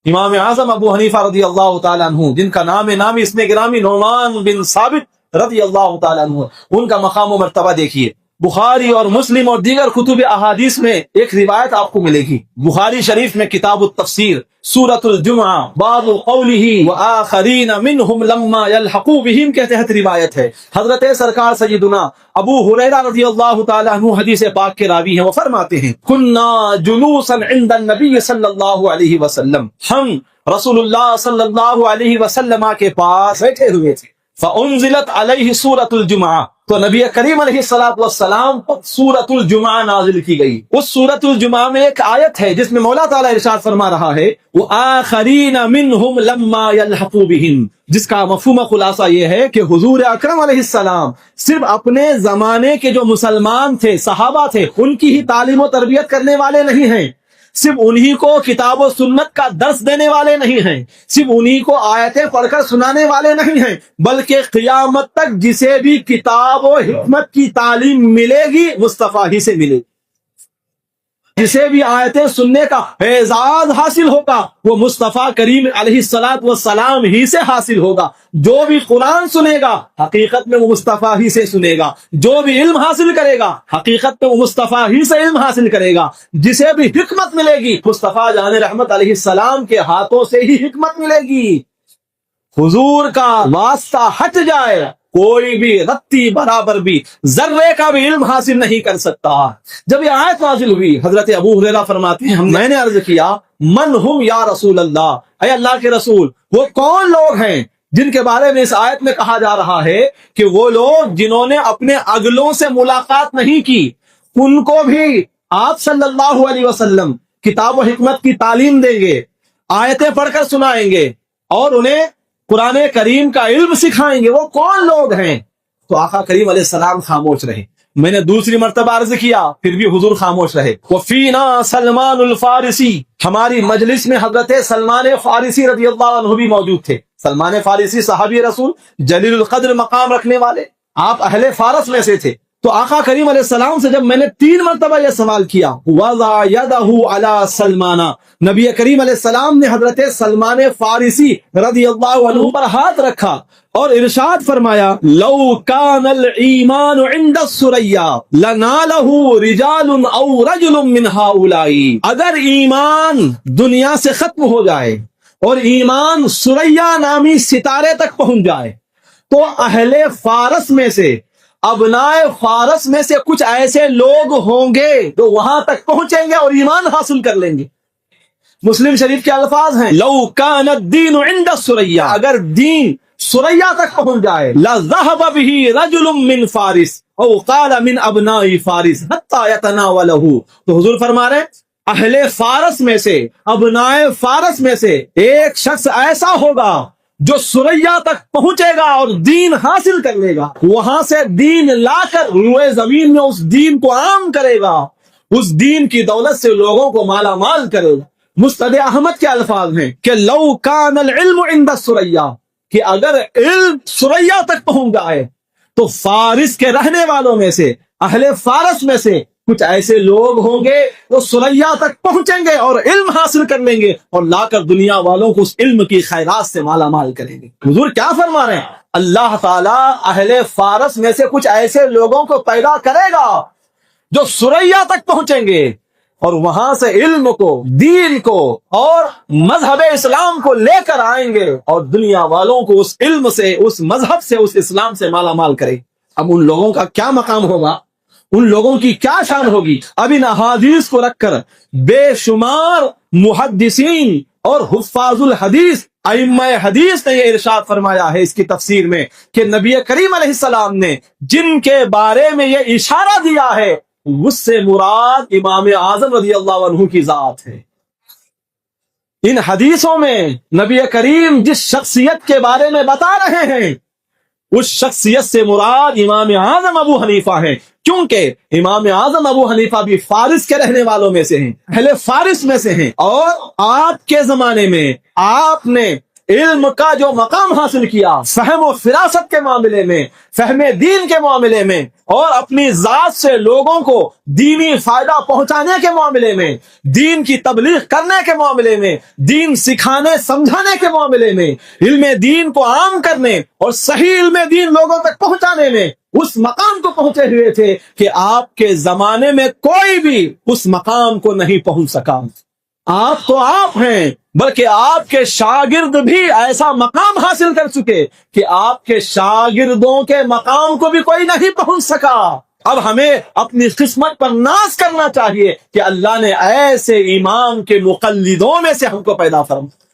امام اعظم ابو حنیفہ رضی اللہ تعالیٰ عنہ، جن کا نامی اسم گرامی نعمان بن ثابت رضی اللہ تعالیٰ عنہ، ان کا مقام و مرتبہ دیکھیے۔ بخاری اور مسلم اور دیگر کتب احادیث میں ایک روایت آپ کو ملے گی۔ بخاری شریف میں کتاب التفسیر سورۃ الجمعہ باب قولہ وآخرین منہم لما یلحقوا بہم کے تحت روایت ہے۔ حضرت سرکار سیدنا ابو ہریرہ رضی اللہ تعالیٰ عنہ حدیث پاک کے راوی ہیں، وہ فرماتے ہیں کنا جلوسا عند النبی صلی اللہ علیہ وسلم، ہم رسول اللہ صلی اللہ علیہ وسلم کے پاس بیٹھے ہوئے تھے، فانزلت علیہ سورۃ الجمعہ، تو نبی کریم علیہ السلام پر سورۃ الجمعہ نازل کی گئی۔ اس سورۃ الجمعہ میں ایک آیت ہے جس میں مولا تعالیٰ ارشاد فرما رہا ہے وآخرین منہم لما یلحقوا بہم، جس کا مفہوم خلاصہ یہ ہے کہ حضور اکرم علیہ السلام صرف اپنے زمانے کے جو مسلمان تھے، صحابہ تھے، ان کی ہی تعلیم و تربیت کرنے والے نہیں ہیں، صرف انہی کو کتاب و سنت کا درس دینے والے نہیں ہیں، صرف انہی کو آیتیں پڑھ کر سنانے والے نہیں ہیں، بلکہ قیامت تک جسے بھی کتاب و حکمت کی تعلیم ملے گی مصطفیٰ ہی سے ملے گی، جسے بھی آیتیں سننے کا اعزاز حاصل ہوگا وہ مصطفیٰ کریم علیہ السلام ہی سے حاصل ہوگا۔ جو بھی قرآن سنے گا حقیقت میں وہ مصطفیٰ ہی سے سنے گا، جو بھی علم حاصل کرے گا حقیقت میں وہ مصطفیٰ ہی سے علم حاصل کرے گا، جسے بھی حکمت ملے گی مصطفیٰ جان رحمت علیہ السلام کے ہاتھوں سے ہی حکمت ملے گی۔ حضور کا واسطہ ہٹ جائے کوئی بھی رتی برابر بھی ذرے کا بھی علم حاصل نہیں کر سکتا۔ جب یہ آیت نازل ہوئی حضرت ابو ہریرہ فرماتے ہیں میں نے عرض کیا من ہم یا رسول اللہ، اے اللہ کے رسول وہ کون لوگ ہیں جن کے بارے میں اس آیت میں کہا جا رہا ہے کہ وہ لوگ جنہوں نے اپنے اگلوں سے ملاقات نہیں کی، ان کو بھی آپ صلی اللہ علیہ وسلم کتاب و حکمت کی تعلیم دیں گے، آیتیں پڑھ کر سنائیں گے اور انہیں قرآن کریم کا علم سکھائیں گے، وہ کون لوگ ہیں؟ تو آقا کریم علیہ السلام خاموش رہے۔ میں نے دوسری مرتبہ عرض کیا پھر بھی حضور خاموش رہے۔ وفینا سلمان الفارسی، ہماری مجلس میں حضرت سلمان فارسی رضی اللہ عنہ بھی موجود تھے۔ سلمان فارسی صحابی رسول جلیل القدر مقام رکھنے والے، آپ اہل فارس میں سے تھے۔ تو آقا کریم علیہ السلام سے جب میں نے 3 مرتبہ یہ سوال کیا وضع یدہ علی سلمان، نبی کریم علیہ السلام نے حضرت سلمان فارسی رضی اللہ عنہ پر ہاتھ رکھا اور ارشاد فرمایا لو کان الایمان عند الثریا لنالہ رجال او رجل من ہؤلاء، اگر ایمان دنیا سے ختم ہو جائے اور ایمان ثریا نامی ستارے تک پہنچ جائے تو اہل فارس میں سے، ابنائے فارس میں سے کچھ ایسے لوگ ہوں گے جو وہاں تک پہنچیں گے اور ایمان حاصل کر لیں گے۔ مسلم شریف کے الفاظ ہیں لو کان الدین عند الثریا، اگر دین ثریا تک پہنچ جائے لذهب به رجل من فارس او قال من ابناء فارس حتى يتناوله، تو حضور فرما رہے ہیں اہل فارس میں سے، ابنائے فارس میں سے ایک شخص ایسا ہوگا جو ثریا تک پہنچے گا اور دین حاصل کر لے گا، وہاں سے دین لا کر روئے زمین میں اس دین کو عام کرے گا، اس دین کی دولت سے لوگوں کو مالا مال کرے گا۔ مستد احمد کے الفاظ ہیں کہ لو کان العلم عند الثریا، کہ اگر علم ثریا تک پہنچ جائے تو فارس کے رہنے والوں میں سے، اہل فارس میں سے کچھ ایسے لوگ ہوں گے وہ ثریا تک پہنچیں گے اور علم حاصل کر لیں گے اور لا کر دنیا والوں کو اس علم کی خیرات سے مالا مال کریں گے۔ حضور کیا فرما رہے ہیں؟ اللہ تعالیٰ اہل فارس میں سے کچھ ایسے لوگوں کو پیدا کرے گا جو ثریا تک پہنچیں گے اور وہاں سے علم کو، دین کو اور مذہب اسلام کو لے کر آئیں گے اور دنیا والوں کو اس علم سے، اس مذہب سے، اس اسلام سے مالا مال کریں۔ اب ان لوگوں کا کیا مقام ہوگا، ان لوگوں کی کیا شان ہوگی؟ اب ان احادیث کو رکھ کر بے شمار محدثین اور حفاظ الحدیث، ائمہ حدیث نے یہ ارشاد فرمایا ہے اس کی تفسیر میں کہ نبی کریم علیہ السلام نے جن کے بارے میں یہ اشارہ دیا ہے اس سے مراد امام اعظم رضی اللہ عنہ کی ذات ہے۔ ان حدیثوں میں نبی کریم جس شخصیت کے بارے میں بتا رہے ہیں اس شخصیت سے مراد امام اعظم ابو حنیفہ ہیں، کیونکہ امام اعظم ابو حنیفہ بھی فارس کے رہنے والوں میں سے ہیں، اہل فارس میں سے ہیں، اور آپ کے زمانے میں آپ نے علم کا جو مقام حاصل کیا فہم و فراست کے معاملے میں، فہم دین کے معاملے میں، اور اپنی ذات سے لوگوں کو دینی فائدہ پہنچانے کے معاملے میں، دین کی تبلیغ کرنے کے معاملے میں، دین سکھانے سمجھانے کے معاملے میں، علم دین کو عام کرنے اور صحیح علم دین لوگوں تک پہنچانے میں اس مقام کو پہنچے ہوئے تھے کہ آپ کے زمانے میں کوئی بھی اس مقام کو نہیں پہنچ سکا۔ آپ تو آپ ہیں، بلکہ آپ کے شاگرد بھی ایسا مقام حاصل کر چکے کہ آپ کے شاگردوں کے مقام کو بھی کوئی نہیں پہنچ سکا۔ اب ہمیں اپنی قسمت پر ناز کرنا چاہیے کہ اللہ نے ایسے امام کے مقلدوں میں سے ہم کو پیدا فرمایا۔